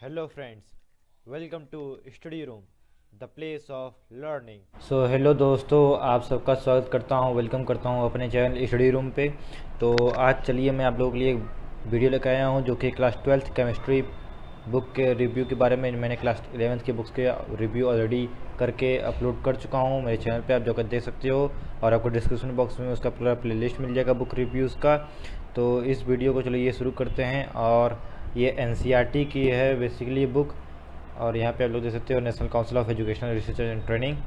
Hello friends, welcome to Study Room, the place of learning. So hello दोस्तों, आप सबका स्वागत करता हूँ, वेलकम करता हूँ अपने चैनल स्टडी रूम पे। तो आज चलिए मैं आप लोगों के लिए एक वीडियो लेकर आया हूँ जो कि क्लास 12th केमिस्ट्री बुक के रिव्यू के बारे में। मैंने क्लास 11th के बुक्स के रिव्यू ऑलरेडी करके अपलोड कर चुका हूँ मेरे चैनल पे, आप जाकर देख सकते हो। और आपको डिस्क्रिप्शन बॉक्स में उसका पूरा प्लेलिस्ट मिल जाएगा बुक रिव्यूज़ का। तो इस वीडियो को चलिए शुरू करते हैं। और ये एनसीईआरटी की है बेसिकली बुक, और यहाँ पे आप लोग देख सकते हो national council of educational research and training.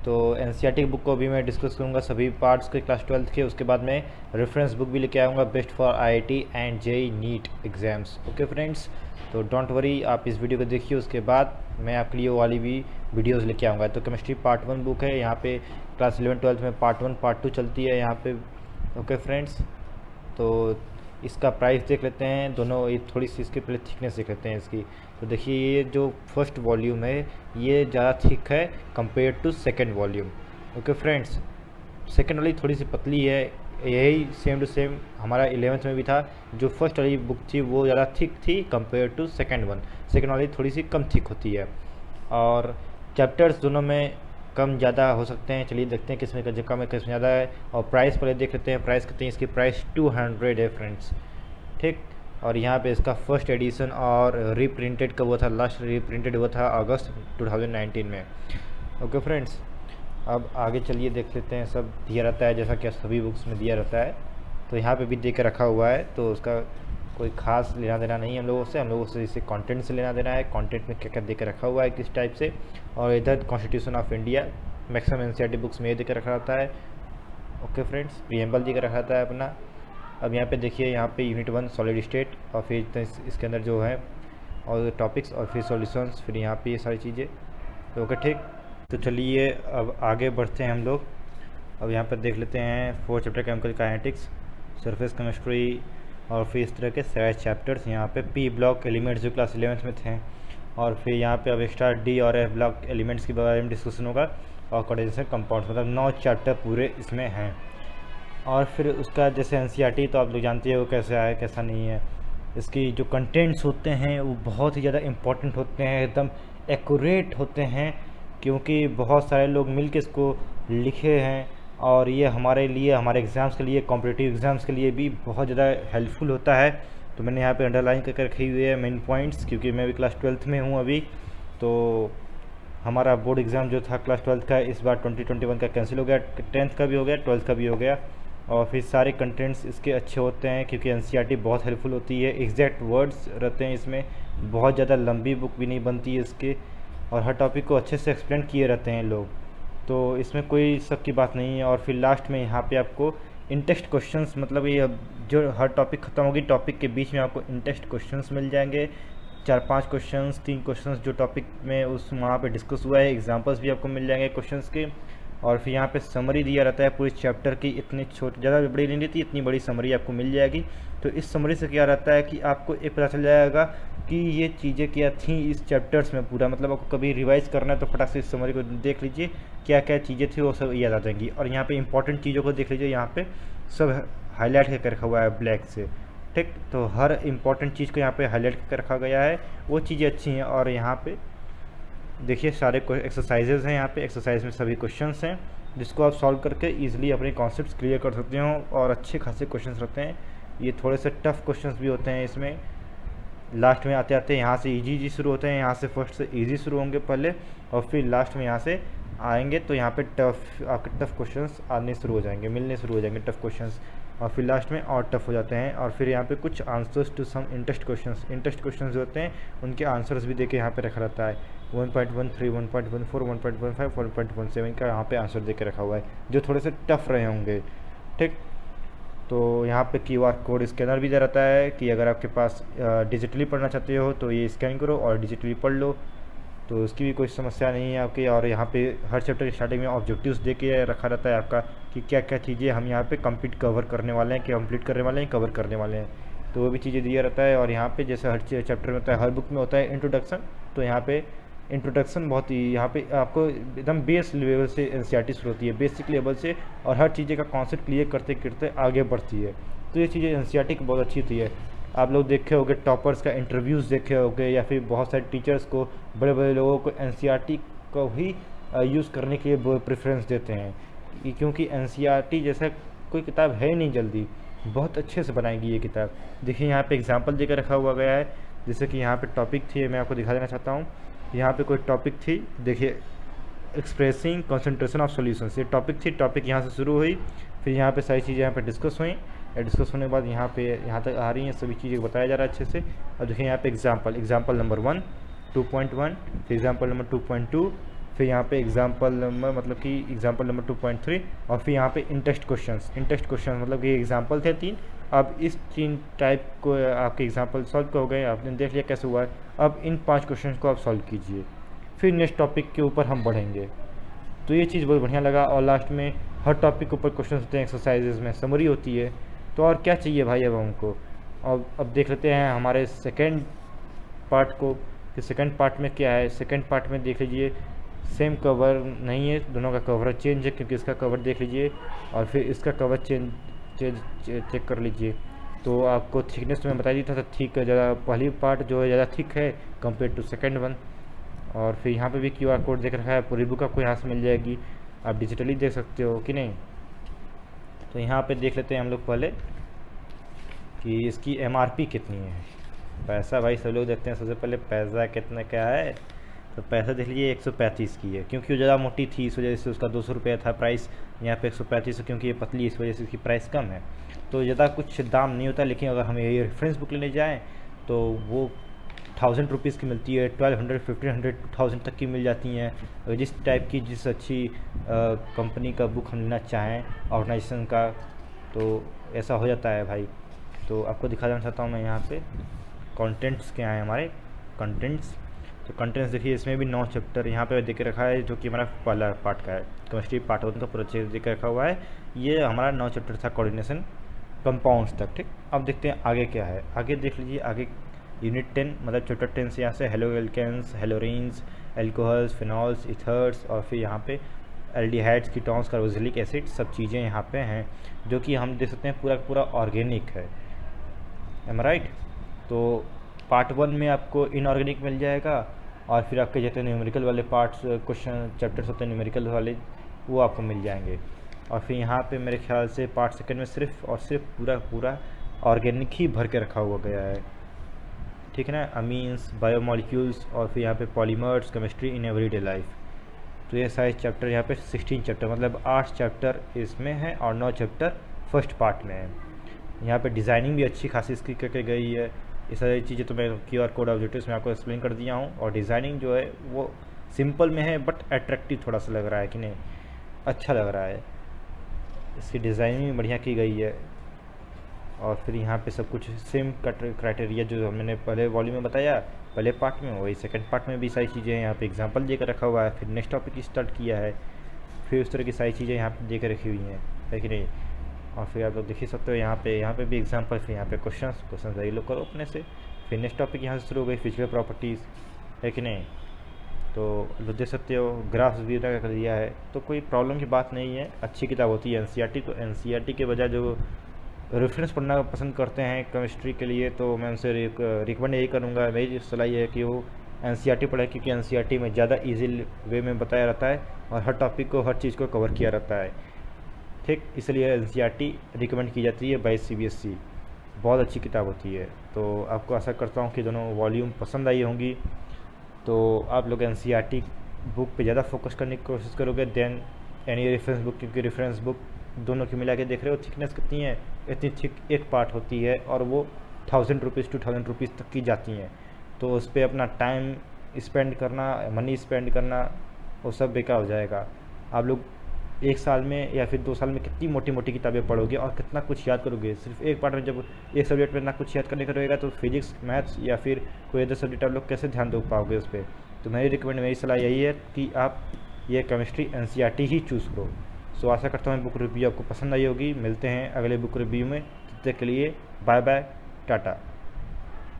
तो एनसीईआरटी बुक को भी मैं डिस्कस करूँगा सभी पार्ट्स के क्लास 12th के। उसके बाद मैं रेफरेंस बुक भी लेके आऊँगा best for IIT and JEE NEET exams. Okay friends, तो डोंट वरी, आप इस वीडियो को देखिए, उसके बाद मैं आपके लिए वो वाली भी वीडियोज़ लेके आऊँगा। तो केमिस्ट्री पार्ट 1 बुक है, यहाँ पे क्लास 11-12 में पार्ट 1 पार्ट 2 चलती है यहाँ पे। ओके फ्रेंड्स, तो इसका प्राइस देख लेते हैं दोनों। ये थोड़ी सी इसके पहले थिकनेस देख लेते हैं इसकी। तो देखिए, ये जो फर्स्ट वॉल्यूम है ये ज़्यादा थिक है compare to second volume. Okay friends, second वाली थोड़ी सी पतली है। यही सेम टू सेम हमारा 11th में भी था। जो फर्स्ट वाली बुक थी वो ज़्यादा थिक थी compare to second one. Second वाली थोड़ी सी कम थिक होती है, और चैप्टर्स दोनों में कम ज़्यादा हो सकते हैं। चलिए देखते हैं किसमें कम है किसमें ज़्यादा है। और प्राइस पहले देख लेते हैं, प्राइस कितनी है इसकी। प्राइस 200 है फ्रेंड्स, ठीक। और यहाँ पे इसका फर्स्ट एडिशन और रीप्रिंटेड का वो था, लास्ट रीप्रिंटेड हुआ था अगस्त 2019 में। ओके फ्रेंड्स, अब आगे चलिए देख लेते हैं। सब दिया रहता है जैसा कि सभी बुक्स में दिया रहता है, तो यहाँ पे भी दे के रखा हुआ है। तो उसका कोई खास लेना देना नहीं है हम लोगों से इसे कंटेंट से लेना देना है। कंटेंट में क्या क्या दे के रखा हुआ है किस टाइप से। और इधर constitution of India maximum NCERT books में ये दे के रखा रहता है। ओके फ्रेंड्स, प्रीएम्बल दे के रखा रहता है अपना। अब यहाँ पे देखिए, यहाँ पे यूनिट 1 सॉलिड स्टेट, और फिर इसके अंदर जो है और टॉपिक्स, और फिर सॉल्यूशंस, फिर यहाँ पे ये सारी चीज़ें। तो ओके ठीक, तो चलिए अब आगे बढ़ते हैं हम लोग। अब यहाँ पर देख लेते हैं 4 chapter chemical kinetics, surface chemistry, और फिर इस तरह के 7 चैप्टर्स यहाँ पे पी ब्लॉक एलिमेंट्स जो क्लास 11th में थे। और फिर यहाँ पे अब एक्स्ट्रा डी और एफ ब्लॉक एलिमेंट्स के बारे में डिस्कशन होगा, और कोऑर्डिनेशन कंपाउंड्स, मतलब 9 चैप्टर पूरे इसमें हैं। और फिर उसका जैसे एनसीईआरटी तो आप लोग जानते हो कैसे है कैसा नहीं है। इसकी जो कंटेंट्स होते हैं वो बहुत ही ज़्यादा इम्पोर्टेंट होते हैं, एकदम एक्यूरेट होते हैं, क्योंकि बहुत सारे लोग मिलकर इसको लिखे हैं। और ये हमारे लिए, हमारे एग्ज़ाम्स के लिए, कॉम्पिटिटिव एग्ज़ाम्स के लिए भी बहुत ज़्यादा हेल्पफुल होता है। तो मैंने यहाँ पे अंडरलाइन करके रखी हुई है मेन पॉइंट्स, क्योंकि मैं भी क्लास 12th में हूँ अभी। तो हमारा बोर्ड एग्ज़ाम जो था क्लास 12th का इस बार 2021 का कैंसिल हो गया। 10th का भी हो गया, 12th का भी हो गया। और फिर सारे कंटेंट्स इसके अच्छे होते हैं, क्योंकि एनसीईआरटी बहुत हेल्पफुल होती है। एग्जैक्ट वर्ड्स रहते हैं इसमें, बहुत ज़्यादा लंबी बुक भी नहीं बनती है इसके, और हर टॉपिक को अच्छे से एक्सप्लेन किए रहते हैं लोग। तो इसमें कोई शक की बात नहीं है। और फिर लास्ट में यहाँ पे आपको इन टेक्स्ट क्वेश्चंस, मतलब ये जो हर टॉपिक ख़त्म होगी टॉपिक के बीच में आपको इन टेक्स्ट क्वेश्चंस मिल जाएंगे। 4-5 क्वेश्चंस, 3 क्वेश्चंस जो टॉपिक में उस वहाँ पे डिस्कस हुआ है, एग्जांपल्स भी आपको मिल जाएंगे क्वेश्चंस के। और फिर यहाँ पे समरी दिया रहता है पूरे चैप्टर की, इतनी छोटी, ज़्यादा बड़ी नहीं रहती, इतनी बड़ी समरी आपको मिल जाएगी। तो इस समरी से क्या रहता है कि आपको एक पता चल जाएगा कि ये चीज़ें क्या थी इस चैप्टर्स में पूरा। मतलब आपको कभी रिवाइज़ करना है तो फटाक से इस समरी को देख लीजिए, क्या क्या चीज़ें थी वो सब याद आ जाएंगी। और यहाँ पे इंपॉर्टेंट चीज़ों को देख लीजिए, यहाँ पे सब हाईलाइट करके रखा हुआ है ब्लैक से, ठीक। तो हर इंपॉर्टेंट चीज़ को यहाँ पे हाईलाइट करके रखा गया है, वो चीज़ें अच्छी हैं। और यहाँ पे देखिए सारे एक्सरसाइजेज हैं, यहाँ पे एक्सरसाइज में सभी क्वेश्चंस हैं जिसको आप सॉल्व करके इजीली अपने कॉन्सेप्ट्स क्लियर कर सकते हो। और अच्छे खासे क्वेश्चंस रहते हैं, ये थोड़े से टफ क्वेश्चंस भी होते हैं इसमें। लास्ट में आते आते यहाँ से इजी शुरू होते हैं, यहाँ से फर्स्ट से इजी शुरू होंगे पहले, और फिर लास्ट में यहाँ से आएंगे तो यहाँ पे टफ, आपके टफ क्वेश्चंस आने शुरू हो जाएंगे, मिलने शुरू हो जाएंगे टफ क्वेश्चंस। और फिर लास्ट में और टफ हो जाते हैं। और फिर यहाँ पे कुछ answers to some interest questions जो होते हैं उनके आंसर्स भी देके यहाँ पे रखा रहता है। 1.13, 1.14, 1.15, 1.17 का यहाँ पे आंसर दे के रखा हुआ है, जो थोड़े से टफ रहे होंगे, ठीक। तो यहाँ पे क्यूआर कोड स्कैनर भी दे रहता है कि अगर आपके पास डिजिटली पढ़ना चाहते हो तो ये स्कैन करो और डिजिटली पढ़ लो, तो उसकी भी कोई समस्या नहीं है आपकी। और यहाँ पे हर चैप्टर की स्टार्टिंग में ऑब्जेक्टिव्स दे के रखा रहता है आपका कि क्या क्या चीज़ें हम यहाँ पे कवर करने वाले हैं, कवर करने वाले हैं, तो वो भी चीज़ें दिया रहता है। और यहाँ पे जैसे हर चैप्टर में होता है, हर बुक में होता है इंट्रोडक्शन, तो यहाँ पे इंट्रोडक्शन बहुत ही, यहाँ पे आपको एकदम बेस लेवल से एनसीईआरटी शुरू होती है, बेसिक लेवल से, और हर चीज़ें का कॉन्सेप्ट क्लियर करते करते आगे बढ़ती है। तो ये चीज़ें एनसीईआरटी की बहुत अच्छी होती है। आप लोग देखे होंगे टॉपर्स का इंटरव्यूज़ देखे होंगे, या फिर बहुत सारे टीचर्स को, बड़े बड़े लोगों को एनसीईआरटी को ही यूज़ करने के लिए वो प्रेफरेंस देते हैं, क्योंकि एनसीईआरटी जैसा कोई किताब है ही नहीं जल्दी, बहुत अच्छे से बनाएगी ये किताब। देखिए यहाँ पे एग्जांपल देकर रखा हुआ गया है, जैसे कि यहाँ पे टॉपिक थी, मैं आपको दिखा देना चाहता हूँ। यहाँ पे कोई टॉपिक थी, देखिए एक्सप्रेसिंग कंसंट्रेशन ऑफ सॉल्यूशंस, ये टॉपिक थी। टॉपिक यहाँ से शुरू हुई, फिर यहाँ पे सारी चीज़ें यहाँ पे डिस्कस हुई, डिस्कस होने के बाद यहाँ पे यहाँ तक आ रही हैं, सभी चीज़ें बताया जा रहा है अच्छे से। और देखिए यहाँ पे एग्जाम्पल नंबर 1 2.1, फिर एग्जाम्पल नंबर 2.2, फिर यहाँ पे एग्जाम्पल नंबर मतलब कि एग्जाम्पल नंबर 2.3, और फिर यहाँ पे इंटेस्ट क्वेश्चंस मतलब कि एग्जाम्पल थे 3। अब इस 3 टाइप को आपके एग्जाम्पल सॉल्व हो गए, आपने देख लिया कैसे हुआ है। अब इन 5 क्वेश्चन को आप सॉल्व कीजिए, फिर नेक्स्ट टॉपिक के ऊपर हम बढ़ेंगे। तो ये चीज़ बहुत बढ़िया लगा। और लास्ट में हर टॉपिक के ऊपर क्वेश्चन होते हैं, एक्सरसाइजेज में समरी होती है। तो और क्या चाहिए भाई अब हमको। अब देख लेते हैं हमारे सेकेंड पार्ट को कि सेकेंड पार्ट में क्या है। सेकेंड पार्ट में देख लीजिए सेम कवर नहीं है, दोनों का कवर चेंज है, क्योंकि इसका कवर देख लीजिए और फिर इसका कवर चेक कर लीजिए। तो आपको थिकनेस में बता दिया था, थिक ज़्यादा पहली पार्ट जो है ज़्यादा थिक है कंपेयर टू सेकेंड वन। और फिर यहाँ पे भी QR कोड देख रखा है, पूरी बुक आपको यहाँ से मिल जाएगी, आप डिजिटली देख सकते हो कि नहीं। तो यहाँ पे देख लेते हैं हम लोग पहले कि इसकी MRP कितनी है। पैसा भाई सब लोग देखते हैं, सबसे पहले पैसा कितना क्या है। तो पैसा देख लीजिए 135 की है, क्योंकि वो ज़्यादा मोटी थी इस वजह से उसका 200 रुपया था प्राइस। यहाँ पे 135 है, क्योंकि ये पतली इस वजह से इसकी प्राइस कम है। तो ज़्यादा कुछ दाम नहीं होता, लेकिन अगर हम ये रेफरेंस बुक लेने जाएँ तो वो 1000 रुपीज़ की मिलती है, 1200, 1500, 2000 तक की मिल जाती हैं। अगर जिस टाइप की जिस अच्छी कंपनी का बुक हम लेना चाहें, ऑर्गेनाइजेशन का, तो ऐसा हो जाता है भाई। तो आपको दिखा देना चाहता हूँ मैं यहाँ पे कंटेंट्स क्या है हमारे कंटेंट्स। तो कंटेंट्स देखिए, इसमें भी 9 चैप्टर यहाँ पे देख के रखा है, जो कि हमारा पहला पार्ट का है। केमिस्ट्री पार्ट 1 का पूरा चीज़ देख के रखा हुआ है। ये हमारा 9 चैप्टर था कोऑर्डिनेशन कंपाउंड्स तक, ठीक। अब देखते हैं आगे क्या है। आगे देख लीजिए, आगे यूनिट 10 मतलब चैप्टर 10 से यहाँ से halo alkanes, haloarenes, alcohols, phenols, ethers, और फिर यहाँ पे एल्डिहाइड्स, कीटोन्स, कार्बोक्सिलिक एसिड, सब चीज़ें यहाँ पे हैं, जो कि हम देख सकते हैं पूरा पूरा ऑर्गेनिक है। M right. तो पार्ट 1 में आपको इनऑर्गेनिक मिल जाएगा, और फिर आपके जैसे न्यूमेरिकल वाले पार्ट्स क्वेश्चन चैप्टर्स होते हैं न्यूमेरिकल वाले, वो आपको मिल जाएंगे। और फिर यहाँ पे मेरे ख्याल से पार्ट सेकंड में सिर्फ और सिर्फ पूरा पूरा ऑर्गेनिक ही भर के रखा हुआ गया है, ठीक है ना। अमीन्स, बायोमोलिक्यूल्स, और फिर यहाँ पे polymers, chemistry in everyday life. तो ये सारे चैप्टर यहाँ पे 16 चैप्टर मतलब 8 चैप्टर इसमें है, और 9 चैप्टर फर्स्ट पार्ट में है। यहाँ पे डिज़ाइनिंग भी अच्छी खासी इसकी करके गई है। ये सारी चीज़ें तो मैं QR कोड ऑब्जेक्टिव्स में आपको एक्सप्लेन कर दिया हूँ। और डिज़ाइनिंग जो है वो सिंपल में है, बट अट्रैक्टिव थोड़ा सा लग रहा है कि नहीं, अच्छा लग रहा है। इसकी डिज़ाइनिंग भी बढ़िया की गई है। और फिर यहाँ पे सब कुछ सेम क्राइटेरिया जो मैंने पहले वॉल्यूम में बताया पहले पार्ट में, वही सेकंड पार्ट में भी सारी चीज़ें यहाँ पे एग्जांपल देकर रखा हुआ है। फिर नेक्स्ट टॉपिक स्टार्ट किया है, फिर उस तरह की सारी चीज़ें यहाँ पे देकर रखी हुई हैं, है कि नहीं। और फिर आप लोग देख ही सकते हो यहाँ पे भी एग्जांपल, फिर यहाँ पे क्वेश्चन वही लोग करो अपने से। फिर नेक्स्ट टॉपिक यहाँ से शुरू हो गई फिजिकल प्रॉपर्टीज़, है कि नहीं। तो लोग देख सकते हो ग्राफ्स भी कर दिया है, तो कोई प्रॉब्लम की बात नहीं है। अच्छी किताब होती है NCERT। तो NCERT के बजाय जो रेफरेंस पढ़ना पसंद करते हैं केमिस्ट्री के लिए, तो मैं उनसे रिकमेंड यही करूँगा, मेरी सलाह ये है कि वो NCERT पढ़े, क्योंकि NCERT में ज़्यादा ईजी वे में बताया रहता है और हर टॉपिक को, हर चीज़ को कवर किया रहता है, ठीक। इसलिए NCERT रिकमेंड की जाती है बाय CBSE। बहुत अच्छी किताब होती है। तो आपको आशा करता हूँ कि दोनों वॉल्यूम पसंद आई होंगी। तो आप लोग NCERT बुक पे ज़्यादा फोकस करने की कोशिश करोगे देन एनी रेफरेंस बुक, क्योंकि रेफरेंस बुक दोनों की मिला के देख रहे हो थिकनेस कितनी है, इतनी थिक एक पार्ट होती है, और वो 1000 रुपीज़ टू 1000 रुपीज़ तक की जाती हैं। तो उस पर अपना टाइम स्पेंड करना, मनी स्पेंड करना, वो सब बेकार हो जाएगा। आप लोग 1 साल में या फिर 2 साल में कितनी मोटी मोटी किताबें पढ़ोगे और कितना कुछ याद करोगे। सिर्फ एक पार्ट में जब एक सब्जेक्ट में इतना कुछ याद करने का रहेगा, तो फिजिक्स, मैथ्स या फिर कोई अदर सब्जेक्ट आप लोग कैसे ध्यान दे पाओगे उस पर। तो मेरी सलाह यही है कि आप ये केमिस्ट्री NCERT ही चूज़ करो। सो आशा करता हूँ बुक रिव्यू आपको पसंद आई होगी। मिलते हैं अगले बुक रिव्यू में, तब तक के लिए बाय बाय, टाटा।